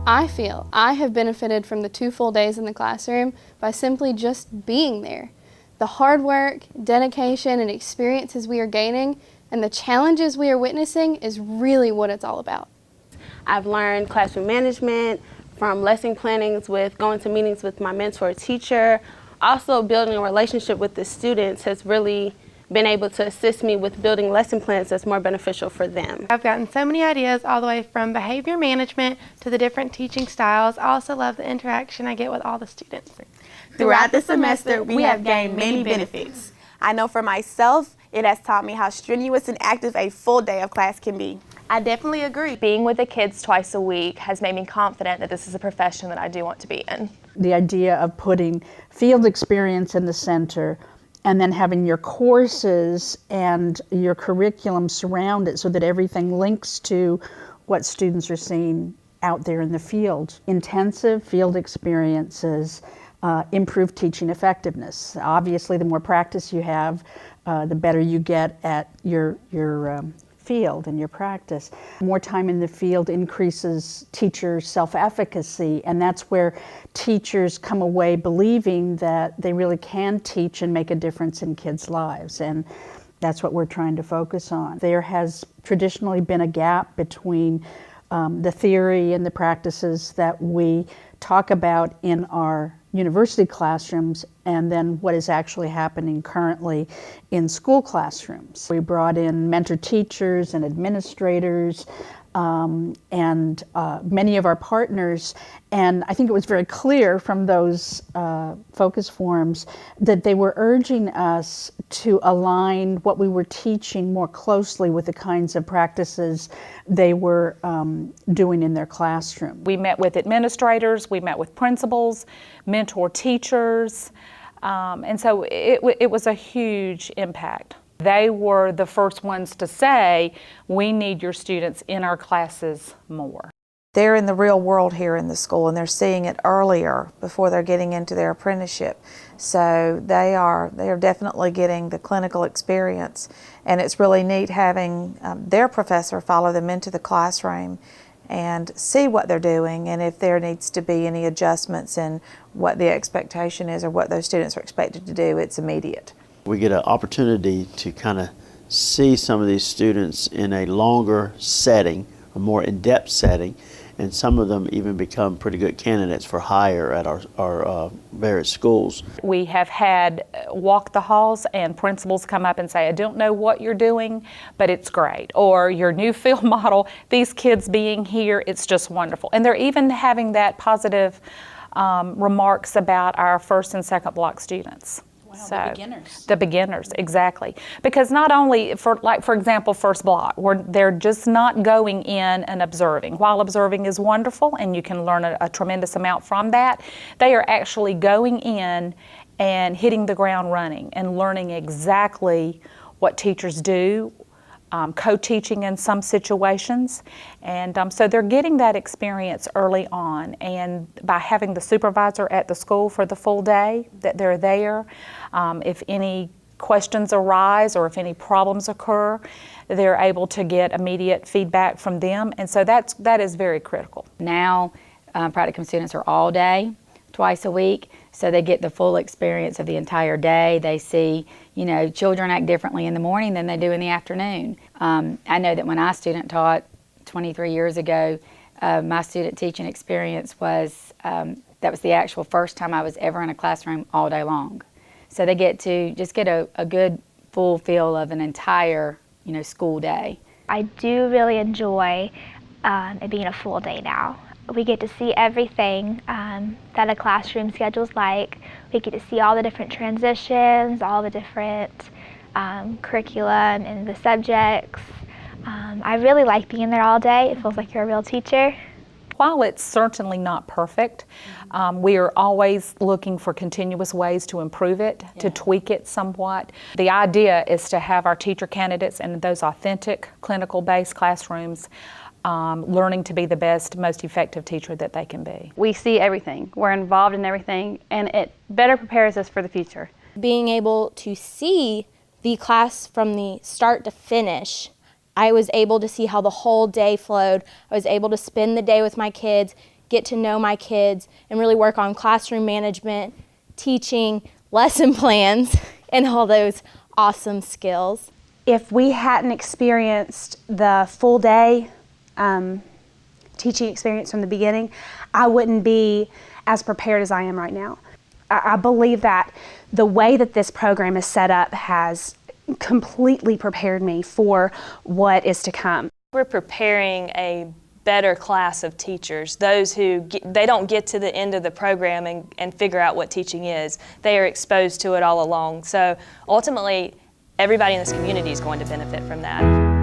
I feel I have benefited from the 2 full days in the classroom by simply just being there. The hard work, dedication, and experiences we are gaining and the challenges we are witnessing is really what it's all about. I've learned classroom management from lesson plannings with going to meetings with my mentor teacher. Also building a relationship with the students has really been able to assist me with building lesson plans that's more beneficial for them. I've gotten so many ideas all the way from behavior management to the different teaching styles. I also love the interaction I get with all the students. Throughout the semester, we have gained many benefits. I know for myself, it has taught me how strenuous and active a full day of class can be. I definitely agree. Being with the kids twice a week has made me confident that this is a profession that I do want to be in. The idea of putting field experience in the center and then having your courses and your curriculum surround it so that everything links to what students are seeing out there in the field. Intensive field experiences improve teaching effectiveness. Obviously, the more practice you have, the better you get at your field and your practice. More time in the field increases teacher self-efficacy, and that's where teachers come away believing that they really can teach and make a difference in kids' lives, and that's what we're trying to focus on. There has traditionally been a gap between the theory and the practices that we talk about in our university classrooms and then what is actually happening currently in school classrooms. We brought in mentor teachers and administrators and many of our partners, and I think it was very clear from those focus forums that they were urging us to align what we were teaching more closely with the kinds of practices they were doing in their classroom. We met with administrators, we met with principals, mentor teachers, and so it was a huge impact. They were the first ones to say, we need your students in our classes more. They're in the real world here in the school and they're seeing it earlier before they're getting into their apprenticeship. So they are definitely getting the clinical experience, and it's really neat having their professor follow them into the classroom and see what they're doing and if there needs to be any adjustments in what the expectation is or what those students are expected to do. It's immediate. We get an opportunity to kind of see some of these students in a longer setting, a more in-depth setting, and some of them even become pretty good candidates for hire at our various schools. We have had walk the halls and principals come up and say, I don't know what you're doing, but it's great. Or your new field model, these kids being here, it's just wonderful. And they're even having that positive remarks about our first and second block students. So, the beginners. The beginners, exactly. Because not only, for example, first block, where they're just not going in and observing. While observing is wonderful and you can learn a tremendous amount from that, they are actually going in and hitting the ground running and learning exactly what teachers do, co-teaching in some situations, and so they're getting that experience early on, and by having the supervisor at the school for the full day, that they're there, if any questions arise or if any problems occur, they're able to get immediate feedback from them, and so that is very critical. Now practicum students are all day, twice a week, so they get the full experience of the entire day. They see, children act differently in the morning than they do in the afternoon. I know that when I student taught 23 years ago, my student teaching experience was, that was the actual first time I was ever in a classroom all day long. So they get to just get a good full feel of an entire, school day. I do really enjoy it being a full day now. We get to see everything that a classroom schedule's like. We get to see all the different transitions, all the different curriculum and the subjects. I really like being there all day. It feels like you're a real teacher. While it's certainly not perfect, we are always looking for continuous ways to improve it, to tweak it somewhat. The idea is to have our teacher candidates in those authentic, clinical-based classrooms learning to be the best, most effective teacher that they can be. We see everything, we're involved in everything, and it better prepares us for the future. Being able to see the class from the start to finish, I was able to see how the whole day flowed. I was able to spend the day with my kids, get to know my kids, and really work on classroom management, teaching, lesson plans, and all those awesome skills. If we hadn't experienced the full day teaching experience from the beginning, I wouldn't be as prepared as I am right now. I believe that the way that this program is set up has completely prepared me for what is to come. We're preparing a better class of teachers, those who they don't get to the end of the program and figure out what teaching is. They are exposed to it all along. So ultimately, everybody in this community is going to benefit from that.